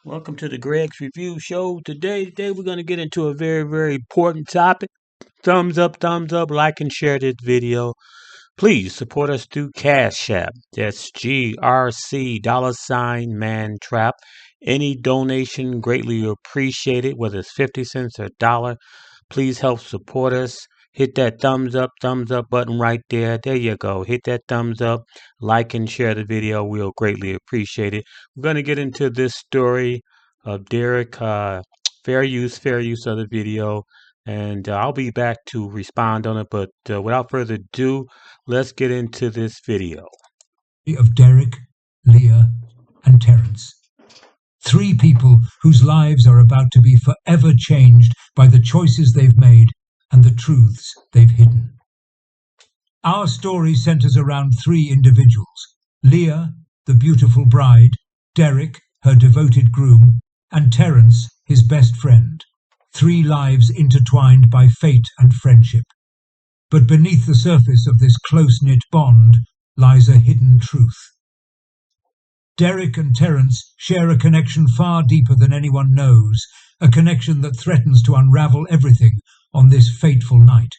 Welcome to the Greg's Review Show. Today we're going to get into a very important topic. Thumbs up, like and share this video. Please support us through Cash App. That's GRC $mantrap. Any donation greatly appreciated, whether it's 50 cents or a dollar. Please help support us. Hit that thumbs up button right there. There you go. Hit that thumbs up, like and share the video. We'll greatly appreciate it. We're going to get into this story of Derek. Fair use of the video. And I'll be back to respond on it. But without further ado, let's get into this video. Of Derek, Leah, and Terence. Three people whose lives are about to be forever changed by the choices they've made and the truths they've hidden. Our story centers around three individuals: Leah, the beautiful bride; Derek, her devoted groom; and Terence, his best friend. Three lives intertwined by fate and friendship. But beneath the surface of this close-knit bond lies a hidden truth. Derek and Terence share a connection far deeper than anyone knows, a connection that threatens to unravel everything on this fateful night.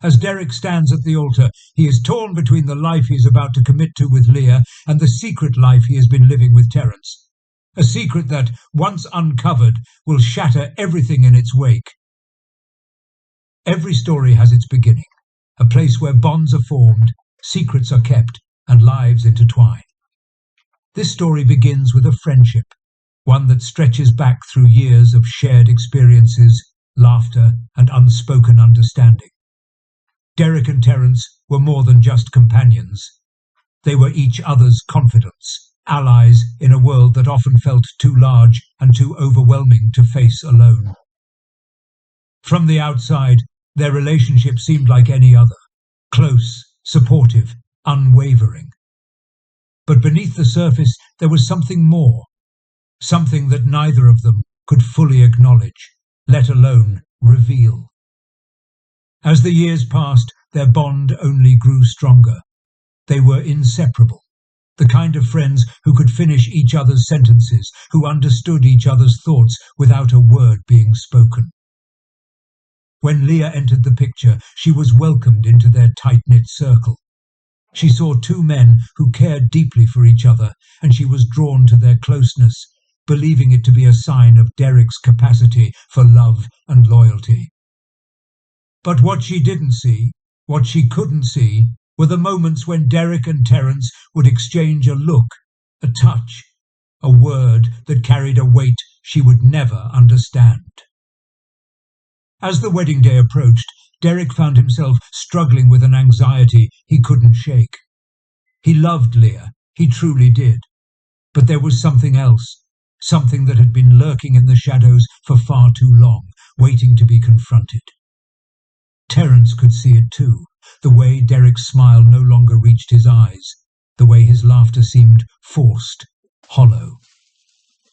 As Derek stands at the altar, he is torn between the life he is about to commit to with Leah and the secret life he has been living with Terence. A secret that, once uncovered, will shatter everything in its wake. Every story has its beginning, a place where bonds are formed, secrets are kept, and lives intertwine. This story begins with a friendship, one that stretches back through years of shared experiences, laughter, and unspoken understanding. Derek and Terence were more than just companions. They were each other's confidants, allies in a world that often felt too large and too overwhelming to face alone. From the outside, their relationship seemed like any other: close, supportive, unwavering. But beneath the surface there was something more, something that neither of them could fully acknowledge, let alone reveal. As the years passed, their bond only grew stronger. They were inseparable, the kind of friends who could finish each other's sentences, who understood each other's thoughts without a word being spoken. When Leah entered the picture, she was welcomed into their tight-knit circle. She saw two men who cared deeply for each other, and she was drawn to their closeness, believing it to be a sign of Derek's capacity for love and loyalty. But what she didn't see, what she couldn't see, were the moments when Derek and Terence would exchange a look, a touch, a word that carried a weight she would never understand. As the wedding day approached, Derek found himself struggling with an anxiety he couldn't shake. He loved Leah, he truly did. But there was something else, something that had been lurking in the shadows for far too long, waiting to be confronted. Terence could see it too, the way Derek's smile no longer reached his eyes, the way his laughter seemed forced, hollow.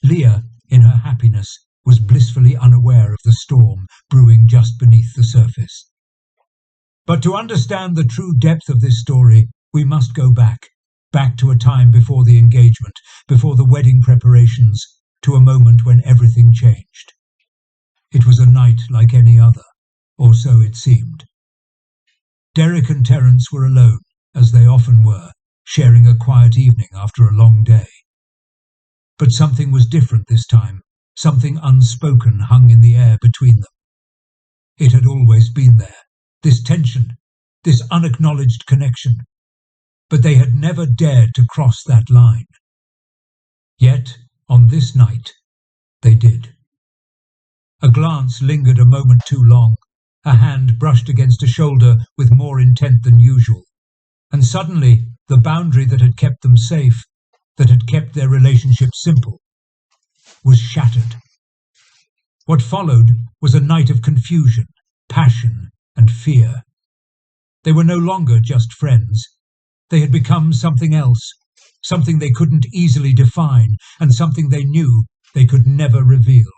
Leah, in her happiness, was blissfully unaware of the storm brewing just beneath the surface. But to understand the true depth of this story, we must go back to a time before the engagement, before the wedding preparations, to a moment when everything changed. It was a night like any other, or so it seemed. Derek and Terence were alone, as they often were, sharing a quiet evening after a long day. But something was different this time. Something unspoken hung in the air between them. It had always been there, this tension, this unacknowledged connection. But they had never dared to cross that line. Yet, on this night, they did. A glance lingered a moment too long. A hand brushed against a shoulder with more intent than usual. And suddenly, the boundary that had kept them safe, that had kept their relationship simple, was shattered. What followed was a night of confusion, passion, and fear. They were no longer just friends. They had become something else, something they couldn't easily define, and something they knew they could never reveal.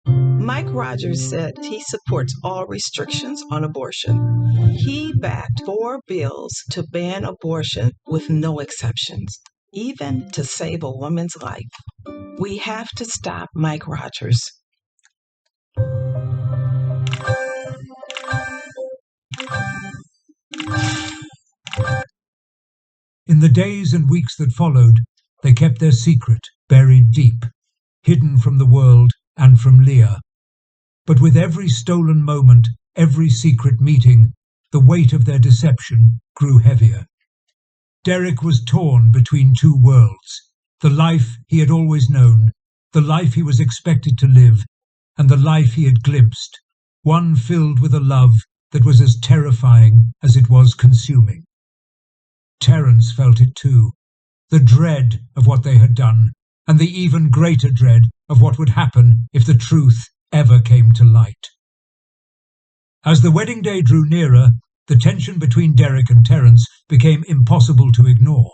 Mike Rogers said he supports all restrictions on abortion. He backed 4 bills to ban abortion with no exceptions. even to save a woman's life. We have to stop Mike Rogers. In the days and weeks that followed, they kept their secret buried deep, hidden from the world and from Leah. But with every stolen moment, every secret meeting, the weight of their deception grew heavier. Derek was torn between two worlds, the life he had always known, the life he was expected to live, and the life he had glimpsed, one filled with a love that was as terrifying as it was consuming. Terence felt it too, the dread of what they had done, and the even greater dread of what would happen if the truth ever came to light. As the wedding day drew nearer, the tension between Derek and Terence became impossible to ignore.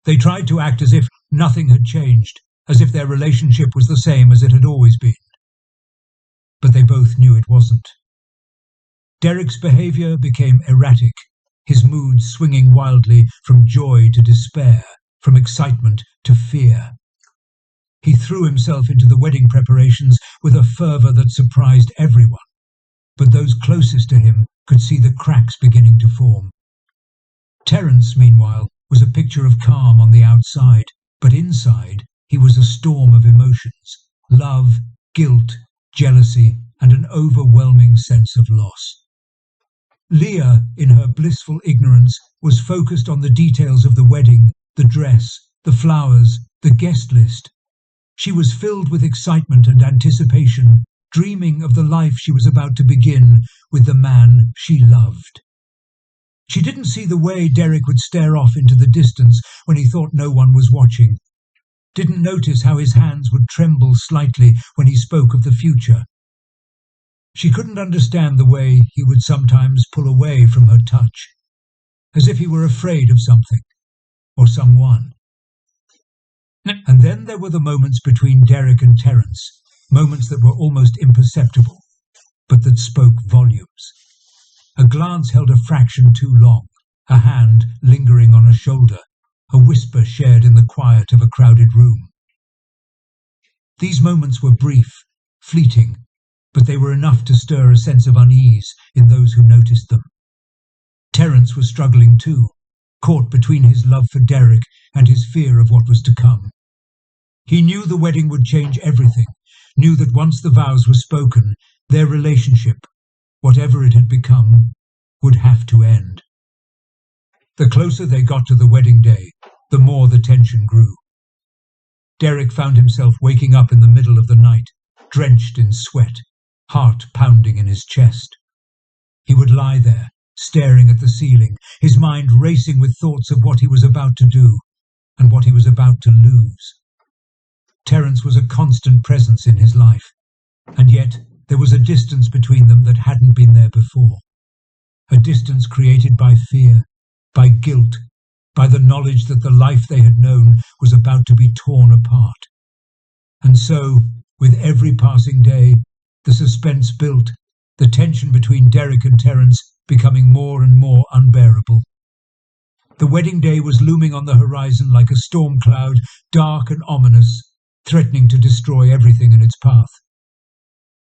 They tried to act as if nothing had changed, as if their relationship was the same as it had always been. But they both knew it wasn't. Derek's behaviour became erratic, his mood swinging wildly from joy to despair, from excitement to fear. He threw himself into the wedding preparations with a fervour that surprised everyone, but those closest to him could see the cracks beginning to form. Terence, meanwhile, was a picture of calm on the outside, but inside he was a storm of emotions: love, guilt, jealousy, and an overwhelming sense of loss. Leah, in her blissful ignorance, was focused on the details of the wedding, the dress, the flowers, the guest list. She was filled with excitement and anticipation, dreaming of the life she was about to begin with the man she loved. She didn't see the way Derek would stare off into the distance when he thought no one was watching, didn't notice how his hands would tremble slightly when he spoke of the future. She couldn't understand the way he would sometimes pull away from her touch, as if he were afraid of something or someone. And then there were the moments between Derek and Terence, moments that were almost imperceptible, but that spoke volumes. A glance held a fraction too long, a hand lingering on a shoulder, a whisper shared in the quiet of a crowded room. These moments were brief, fleeting, but they were enough to stir a sense of unease in those who noticed them. Terence was struggling too, caught between his love for Derek and his fear of what was to come. He knew the wedding would change everything, knew that once the vows were spoken, their relationship, whatever it had become, would have to end. The closer they got to the wedding day, the more the tension grew. Derek found himself waking up in the middle of the night, drenched in sweat, heart pounding in his chest. He would lie there, staring at the ceiling, his mind racing with thoughts of what he was about to do and what he was about to lose. Terence was a constant presence in his life, and yet there was a distance between them that hadn't been there before. A distance created by fear, by guilt, by the knowledge that the life they had known was about to be torn apart. And so, with every passing day, the suspense built, the tension between Derek and Terence becoming more and more unbearable. The wedding day was looming on the horizon like a storm cloud, dark and ominous, threatening to destroy everything in its path.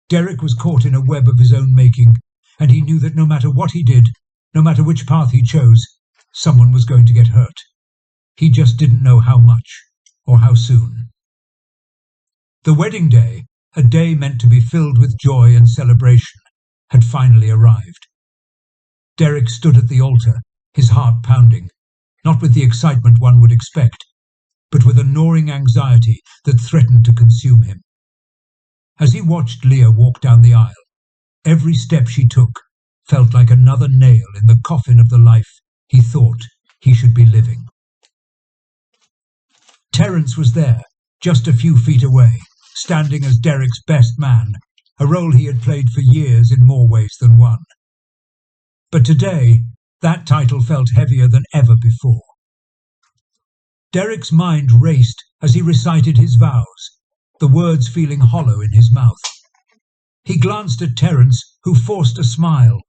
Derek was caught in a web of his own making, and he knew that no matter what he did, no matter which path he chose, someone was going to get hurt. He just didn't know how much, or how soon. The wedding day, a day meant to be filled with joy and celebration, had finally arrived. Derek stood at the altar, his heart pounding, not with the excitement one would expect, but with a gnawing anxiety that threatened to consume him. As he watched Leah walk down the aisle, every step she took felt like another nail in the coffin of the life he thought he should be living. Terence was there, just a few feet away, standing as Derek's best man, a role he had played for years in more ways than one. But today, that title felt heavier than ever before. Derek's mind raced as he recited his vows, the words feeling hollow in his mouth. He glanced at Terence, who forced a smile,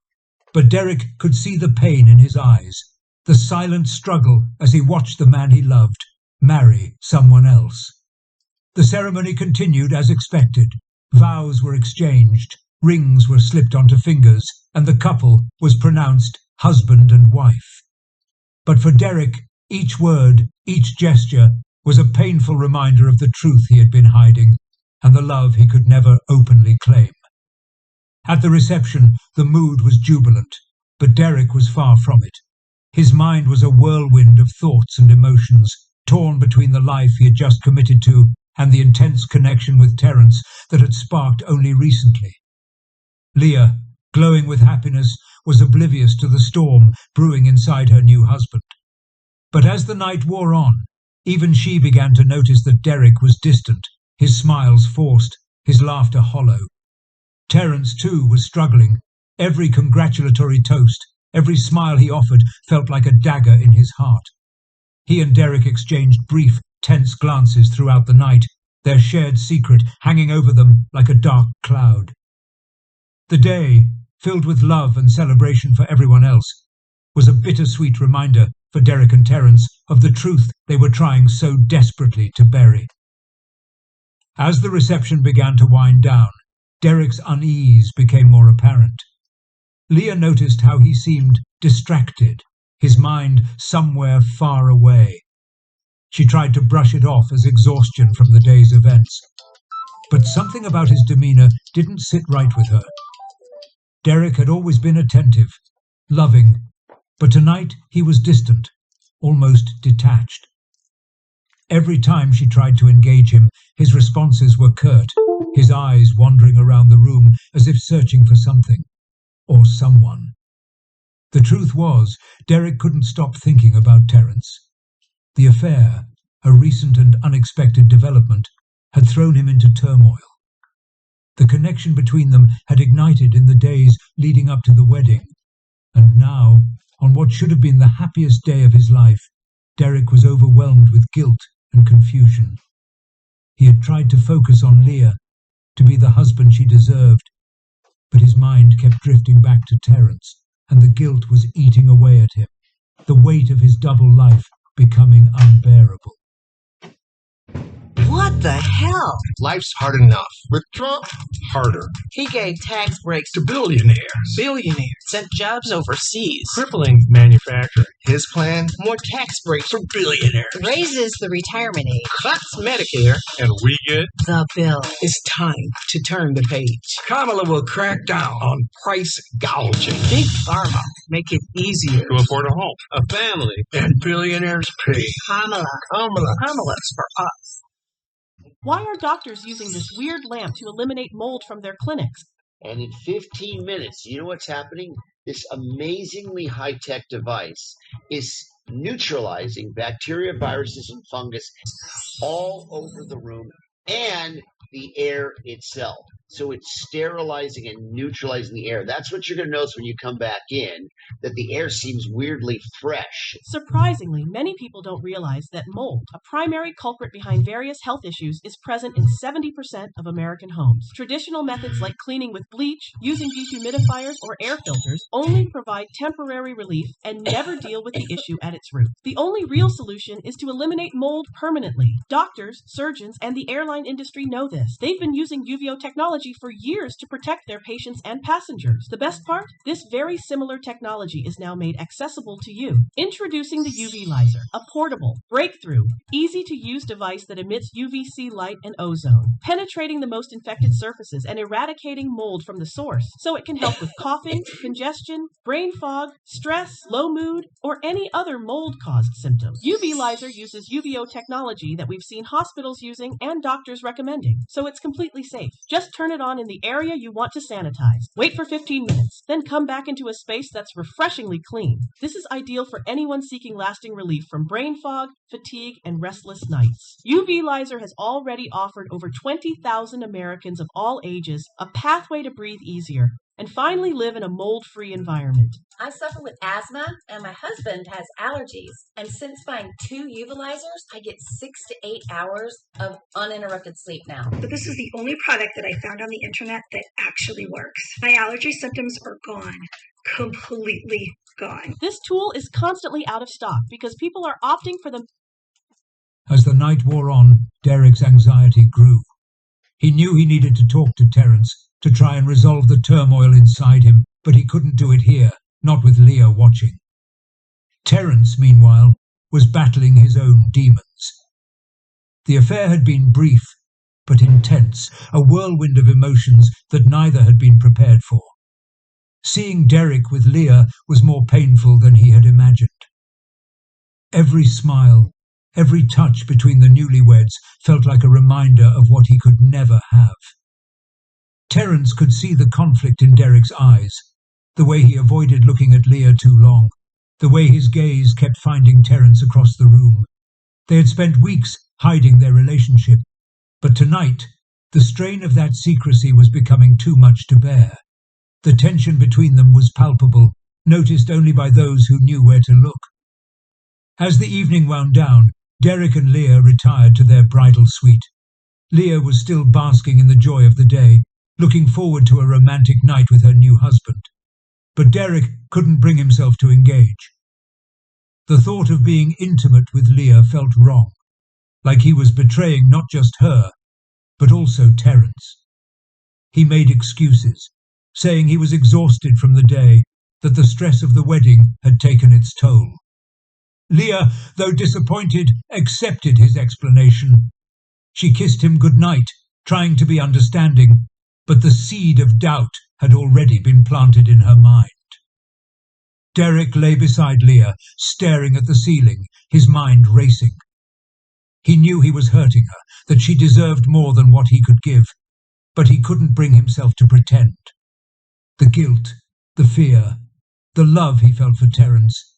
but Derek could see the pain in his eyes, the silent struggle as he watched the man he loved marry someone else. The ceremony continued as expected. Vows were exchanged, rings were slipped onto fingers, and the couple was pronounced husband and wife. But for Derek, each word, each gesture was a painful reminder of the truth he had been hiding and the love he could never openly claim. At the reception, the mood was jubilant, but Derek was far from it. His mind was a whirlwind of thoughts and emotions, torn between the life he had just committed to and the intense connection with Terence that had sparked only recently. Leah, glowing with happiness, was oblivious to the storm brewing inside her new husband. But as the night wore on, even she began to notice that Derek was distant, his smiles forced, his laughter hollow. Terence, too, was struggling. Every congratulatory toast, every smile he offered felt like a dagger in his heart. He and Derek exchanged brief, tense glances throughout the night, their shared secret hanging over them like a dark cloud. The day, filled with love and celebration for everyone else, was a bittersweet reminder for Derek and Terence of the truth they were trying so desperately to bury. As the reception began to wind down, Derek's unease became more apparent. Leah noticed how he seemed distracted, his mind somewhere far away. She tried to brush it off as exhaustion from the day's events, but something about his demeanor didn't sit right with her. Derek had always been attentive, loving, but tonight he was distant, almost detached. Every time she tried to engage him, his responses were curt, his eyes wandering around the room as if searching for something, or someone. The truth was, Derek couldn't stop thinking about Terence. The affair, a recent and unexpected development, had thrown him into turmoil. The connection between them had ignited in the days leading up to the wedding, and now, on what should have been the happiest day of his life, Derek was overwhelmed with guilt and confusion. He had tried to focus on Leah, to be the husband she deserved, but his mind kept drifting back to Terence, and the guilt was eating away at him, the weight of his double life becoming unbearable. What the hell? Life's hard enough. With Trump, harder. He gave tax breaks To billionaires. billionaires, sent jobs overseas. Crippling manufacturing. His plan? More tax breaks for billionaires. Raises the retirement age. Cuts Medicare. And we get? The bill. It's time to turn the page. Kamala will crack down on price gouging. Big Pharma make it easier. To afford a home, a family, and billionaires pay. Kamala. Kamala's for us. Why are doctors using this weird lamp to eliminate mold from their clinics? And in 15 minutes, you know what's happening? This amazingly high-tech device is neutralizing bacteria, viruses, and fungus all over the room and the air itself. So it's sterilizing and neutralizing the air. That's what you're going to notice when you come back in, that the air seems weirdly fresh. Surprisingly, many people don't realize that mold, a primary culprit behind various health issues, is present in 70% of American homes. Traditional methods like cleaning with bleach, using dehumidifiers, or air filters only provide temporary relief and never deal with the issue at its root. The only real solution is to eliminate mold permanently. Doctors, surgeons, and the airline industry know this. They've been using UVO technology for years to protect their patients and passengers. The best part? This very similar technology is now made accessible to you. Introducing the UV Lizer, a portable, breakthrough, easy-to-use device that emits UVC light and ozone, penetrating the most infected surfaces and eradicating mold from the source, so it can help with coughing, congestion, brain fog, stress, low mood, or any other mold-caused symptoms. UV Lizer uses UVO technology that we've seen hospitals using and doctors recommending, so it's completely safe. Just turn it on in the area you want to sanitize. Wait for 15 minutes, then come back into a space that's refreshingly clean. This is ideal for anyone seeking lasting relief from brain fog, fatigue, and restless nights. UV Lizer has already offered over 20,000 Americans of all ages a pathway to breathe easier and finally live in a mold-free environment. I suffer with asthma, and my husband has allergies. And since buying 2 utilizers, I get 6 to 8 hours of uninterrupted sleep now. But this is the only product that I found on the internet that actually works. My allergy symptoms are gone. Completely gone. This tool is constantly out of stock because people are opting for the As the night wore on, Derek's anxiety grew. He knew he needed to talk to Terence to try and resolve the turmoil inside him, but he couldn't do it here, not with Leah watching. Terence, meanwhile, was battling his own demons. The affair had been brief, but intense, a whirlwind of emotions that neither had been prepared for. Seeing Derek with Leah was more painful than he had imagined. Every smile, every touch between the newlyweds felt like a reminder of what he could never have. Terence could see the conflict in Derek's eyes, the way he avoided looking at Leah too long, the way his gaze kept finding Terence across the room. They had spent weeks hiding their relationship, but tonight the strain of that secrecy was becoming too much to bear. The tension between them was palpable, noticed only by those who knew where to look. As the evening wound down, Derek and Leah retired to their bridal suite. Leah was still basking in the joy of the day, looking forward to a romantic night with her new husband. But Derek couldn't bring himself to engage. The thought of being intimate with Leah felt wrong, like he was betraying not just her, but also Terence. He made excuses, saying he was exhausted from the day, that the stress of the wedding had taken its toll. Leah, though disappointed, accepted his explanation. She kissed him goodnight, trying to be understanding, but the seed of doubt had already been planted in her mind. Derek lay beside Leah, staring at the ceiling, his mind racing. He knew he was hurting her, that she deserved more than what he could give, but he couldn't bring himself to pretend. The guilt, the fear, the love he felt for Terence,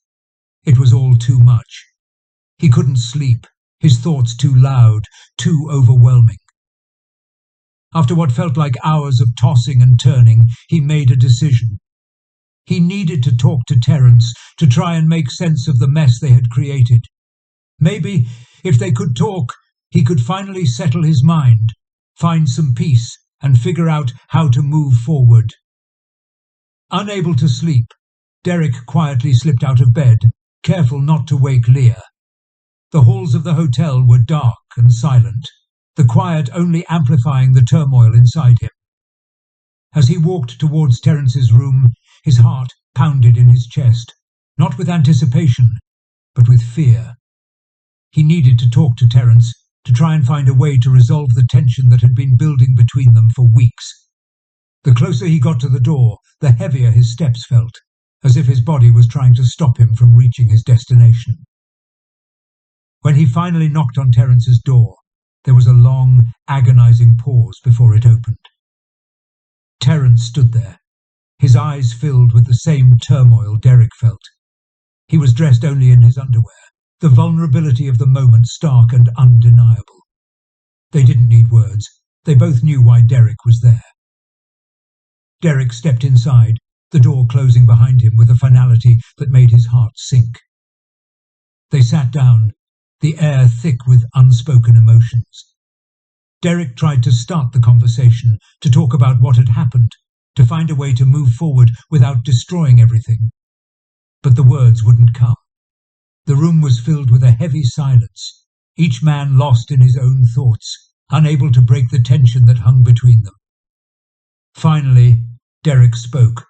it was all too much. He couldn't sleep, his thoughts too loud, too overwhelming. After what felt like hours of tossing and turning, he made a decision. He needed to talk to Terence to try and make sense of the mess they had created. Maybe, if they could talk, he could finally settle his mind, find some peace, and figure out how to move forward. Unable to sleep, Derek quietly slipped out of bed, careful not to wake Leah. The halls of the hotel were dark and silent, the quiet only amplifying the turmoil inside him. As he walked towards Terence's room, his heart pounded in his chest, not with anticipation, but with fear. He needed to talk to Terence to try and find a way to resolve the tension that had been building between them for weeks. The closer he got to the door, the heavier his steps felt, as if his body was trying to stop him from reaching his destination. When he finally knocked on Terence's door, there was a long, agonizing pause before it opened. Terence stood there, his eyes filled with the same turmoil Derek felt. He was dressed only in his underwear, the vulnerability of the moment stark and undeniable. They didn't need words. They both knew why Derek was there. Derek stepped inside, the door closing behind him with a finality that made his heart sink. They sat down, the air thick with unspoken emotions. Derek tried to start the conversation, to talk about what had happened, to find a way to move forward without destroying everything. But the words wouldn't come. The room was filled with a heavy silence, each man lost in his own thoughts, unable to break the tension that hung between them. Finally, Derek spoke.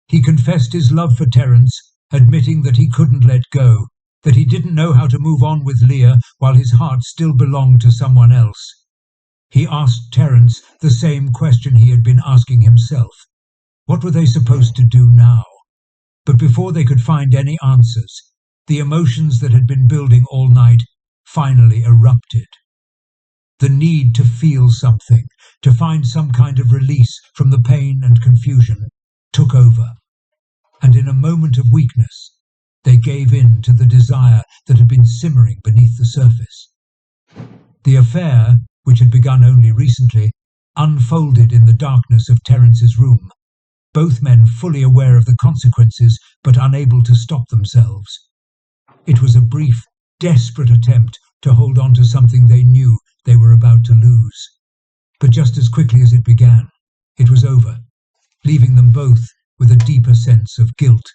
He confessed his love for Terence, admitting that he couldn't let go, that he didn't know how to move on with Leah while his heart still belonged to someone else. He asked Terence the same question he had been asking himself. What were they supposed to do now? But before they could find any answers, the emotions that had been building all night finally erupted. The need to feel something, to find some kind of release from the pain and confusion, took over. And in a moment of weakness, they gave in to the desire that had been simmering beneath the surface. The affair, which had begun only recently, unfolded in the darkness of Terence's room, both men fully aware of the consequences but unable to stop themselves. It was a brief, desperate attempt to hold on to something they knew they were about to lose. But just as quickly as it began, it was over, leaving them both with a deeper sense of guilt.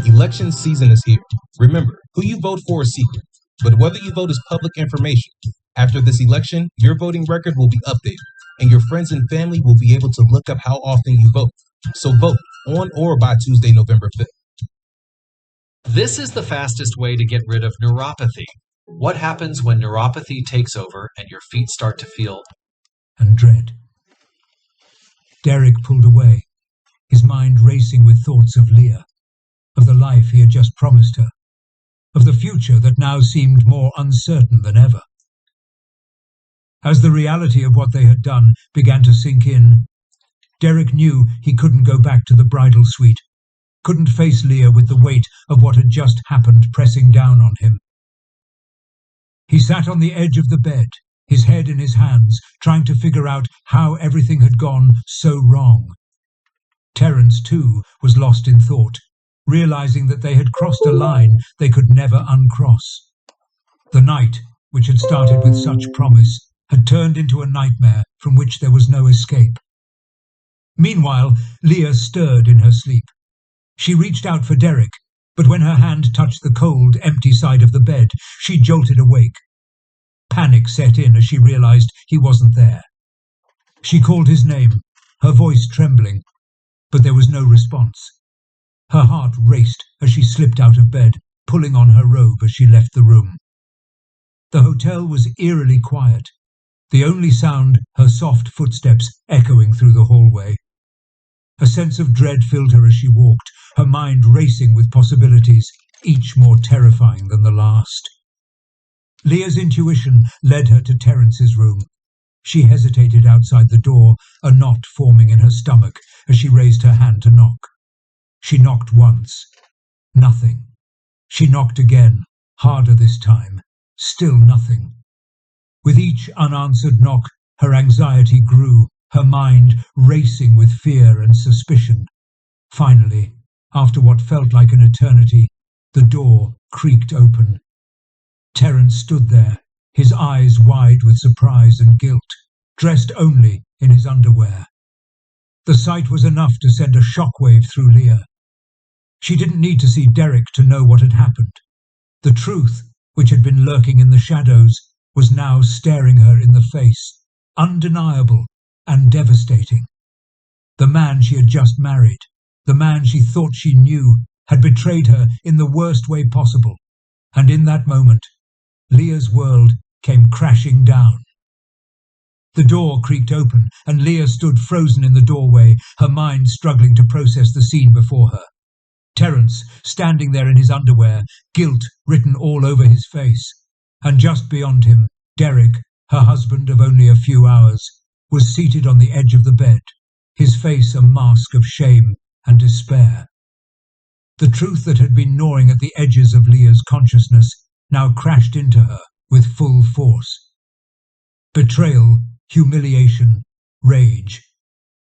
Election season is here. Remember, who you vote for is secret. But whether you vote is public information. After this election, your voting record will be updated, and your friends and family will be able to look up how often you vote. So vote on or by Tuesday, November 5th. This is the fastest way to get rid of neuropathy. What happens when neuropathy takes over and your feet start to feel and dread? Derek pulled away, his mind racing with thoughts of Leah, of the life he had just promised her, of the future that now seemed more uncertain than ever. As the reality of what they had done began to sink in, Derek knew he couldn't go back to the bridal suite, couldn't face Leah with the weight of what had just happened pressing down on him. He sat on the edge of the bed, his head in his hands, trying to figure out how everything had gone so wrong. Terence, too, was lost in thought, realizing that they had crossed a line they could never uncross. The night, which had started with such promise, had turned into a nightmare from which there was no escape. Meanwhile, Leah stirred in her sleep. She reached out for Derek, but when her hand touched the cold, empty side of the bed, she jolted awake. Panic set in as she realized he wasn't there. She called his name, her voice trembling, but there was no response. Her heart raced as she slipped out of bed, pulling on her robe as she left the room. The hotel was eerily quiet, the only sound her soft footsteps echoing through the hallway. A sense of dread filled her as she walked, her mind racing with possibilities, each more terrifying than the last. Leah's intuition led her to Terence's room. She hesitated outside the door, a knot forming in her stomach as she raised her hand to knock. She knocked once. Nothing. She knocked again, harder this time. Still nothing. With each unanswered knock, her anxiety grew, her mind racing with fear and suspicion. Finally, after what felt like an eternity, the door creaked open. Terence stood there, his eyes wide with surprise and guilt, dressed only in his underwear. The sight was enough to send a shockwave through Leah. She didn't need to see Derek to know what had happened. The truth, which had been lurking in the shadows, was now staring her in the face, undeniable and devastating. The man she had just married, the man she thought she knew, had betrayed her in the worst way possible, and in that moment, Leah's world came crashing down. The door creaked open, and Leah stood frozen in the doorway, her mind struggling to process the scene before her. Terence, standing there in his underwear, guilt written all over his face, and just beyond him, Derek, her husband of only a few hours, was seated on the edge of the bed, his face a mask of shame and despair. The truth that had been gnawing at the edges of Leah's consciousness now crashed into her with full force. Betrayal, humiliation, rage.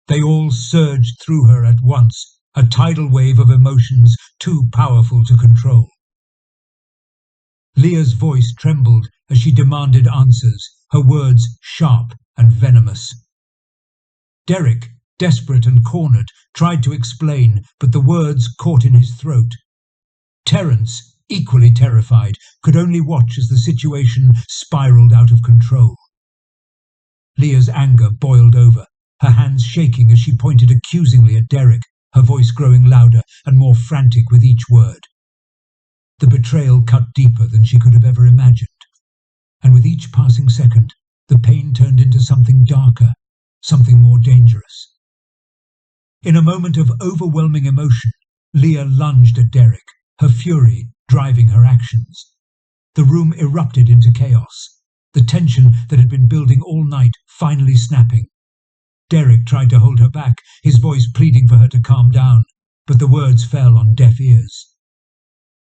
They all surged through her at once, a tidal wave of emotions too powerful to control. Leah's voice trembled as she demanded answers, her words sharp and venomous. Derek, desperate and cornered, tried to explain, but the words caught in his throat. Terence, equally terrified, could only watch as the situation spiraled out of control. Leah's anger boiled over, her hands shaking as she pointed accusingly at Derek, her voice growing louder and more frantic with each word. The betrayal cut deeper than she could have ever imagined, and with each passing second, the pain turned into something darker, something more dangerous. In a moment of overwhelming emotion, Leah lunged at Derek, her fury driving her actions. The room erupted into chaos, the tension that had been building all night finally snapping. Derek tried to hold her back, his voice pleading for her to calm down, but the words fell on deaf ears.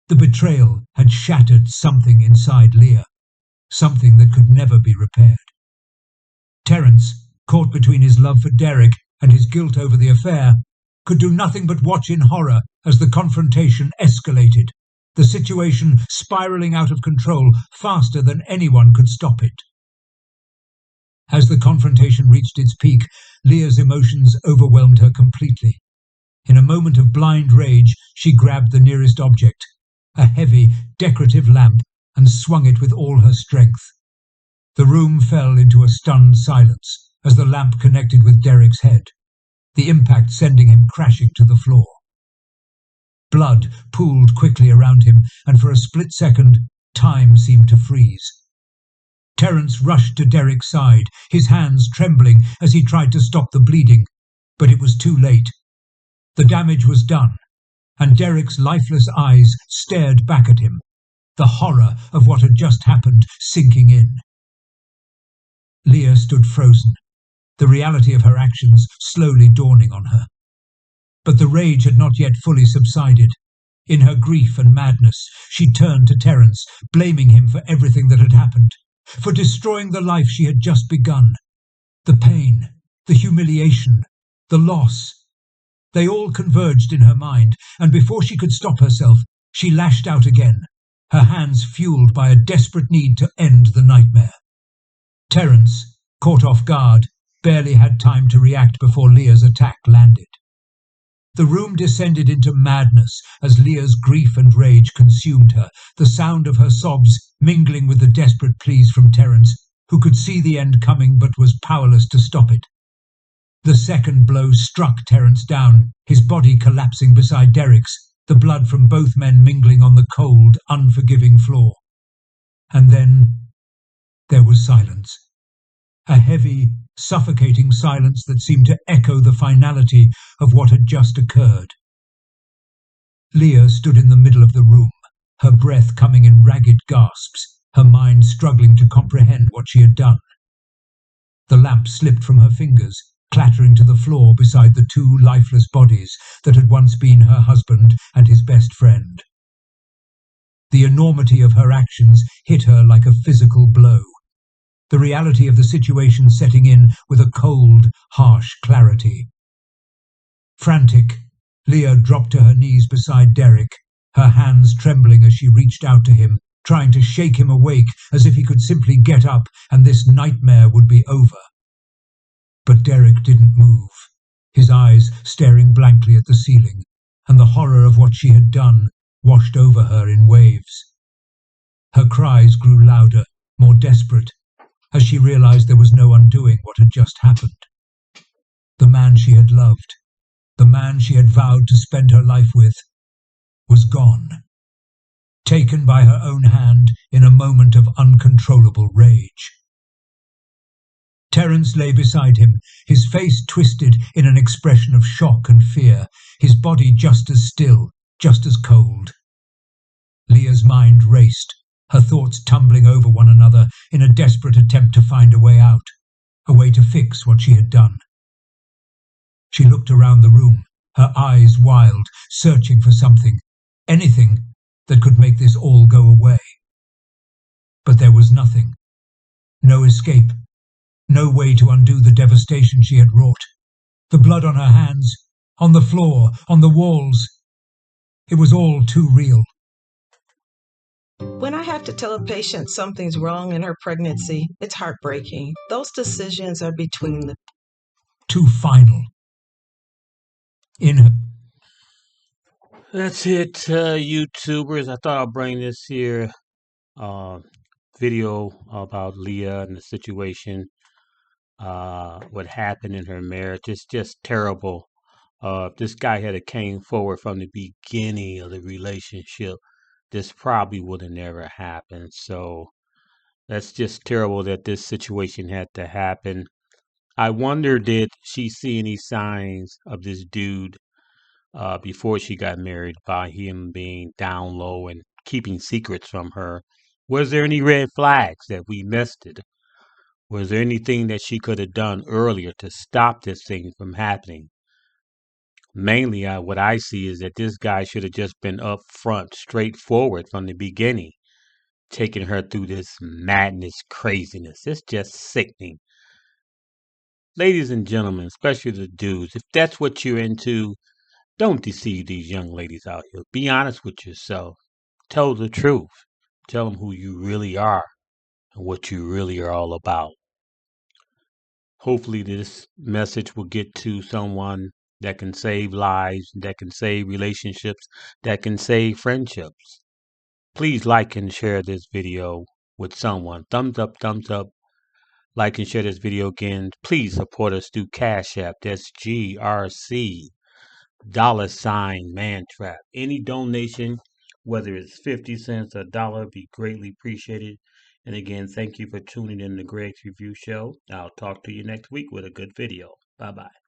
The betrayal had shattered something inside Leah, something that could never be repaired. Terence, caught between his love for Derek and his guilt over the affair, could do nothing but watch in horror as the confrontation escalated, the situation spiraling out of control faster than anyone could stop it. As the confrontation reached its peak, Leah's emotions overwhelmed her completely. In a moment of blind rage, she grabbed the nearest object, a heavy, decorative lamp, and swung it with all her strength. The room fell into a stunned silence as the lamp connected with Derek's head, the impact sending him crashing to the floor. Blood pooled quickly around him, and for a split second, time seemed to freeze. Terence rushed to Derek's side, his hands trembling as he tried to stop the bleeding, but it was too late. The damage was done, and Derek's lifeless eyes stared back at him, the horror of what had just happened sinking in. Leah stood frozen, the reality of her actions slowly dawning on her. But the rage had not yet fully subsided. In her grief and madness, she turned to Terence, blaming him for everything that had happened, for destroying the life she had just begun. The pain, the humiliation, the loss. They all converged in her mind, and before she could stop herself, she lashed out again, her hands fueled by a desperate need to end the nightmare. Terence, caught off guard, barely had time to react before Leah's attack landed. The room descended into madness as Leah's grief and rage consumed her, the sound of her sobs mingling with the desperate pleas from Terence, who could see the end coming but was powerless to stop it. The second blow struck Terence down, his body collapsing beside Derek's, the blood from both men mingling on the cold, unforgiving floor. And then there was silence. A heavy, suffocating silence that seemed to echo the finality of what had just occurred. Leah stood in the middle of the room, her breath coming in ragged gasps, her mind struggling to comprehend what she had done. The lamp slipped from her fingers, clattering to the floor beside the two lifeless bodies that had once been her husband and his best friend. The enormity of her actions hit her like a physical blow, the reality of the situation setting in with a cold, harsh clarity. Frantic, Leah dropped to her knees beside Derek, her hands trembling as she reached out to him, trying to shake him awake as if he could simply get up and this nightmare would be over. But Derek didn't move, his eyes staring blankly at the ceiling, and the horror of what she had done washed over her in waves. Her cries grew louder, more desperate, as she realized there was no undoing what had just happened. The man she had loved, the man she had vowed to spend her life with, was gone, taken by her own hand in a moment of uncontrollable rage. Terence lay beside him, his face twisted in an expression of shock and fear, his body just as still, just as cold. Leah's mind raced, her thoughts tumbling over one another in a desperate attempt to find a way out, a way to fix what she had done. She looked around the room, her eyes wild, searching for something, anything that could make this all go away. But there was nothing. No escape. No way to undo the devastation she had wrought. The blood on her hands, on the floor, on the walls. It was all too real. When I have to tell a patient something's wrong in her pregnancy, it's heartbreaking. Those decisions are between the too final. In her... That's it, YouTubers. I thought I'll bring this here video about Leah and the situation, what happened in her marriage. It's just terrible. If this guy had came forward from the beginning of the relationship, this probably would have never happened. So that's just terrible that this situation had to happen. I wonder, did she see any signs of this dude before she got married by him being down low and keeping secrets from her? Was there any red flags that we missed it? Was there anything that she could have done earlier to stop this thing from happening? Mainly, what I see is that this guy should have just been upfront, straightforward from the beginning, taking her through this madness, craziness. It's just sickening. Ladies and gentlemen, especially the dudes, if that's what you're into, don't deceive these young ladies out here. Be honest with yourself. Tell the truth. Tell them who you really are and what you really are all about. Hopefully this message will get to someone that can save lives, that can save relationships, that can save friendships. Please like and share this video with someone. Thumbs up, thumbs up. Like and share this video again. Please support us through Cash App. That's GRC $ mantrap. Any donation, whether it's 50 cents or $1, be greatly appreciated. And again, thank you for tuning in to Greg's Review Show. I'll talk to you next week with a good video. Bye bye.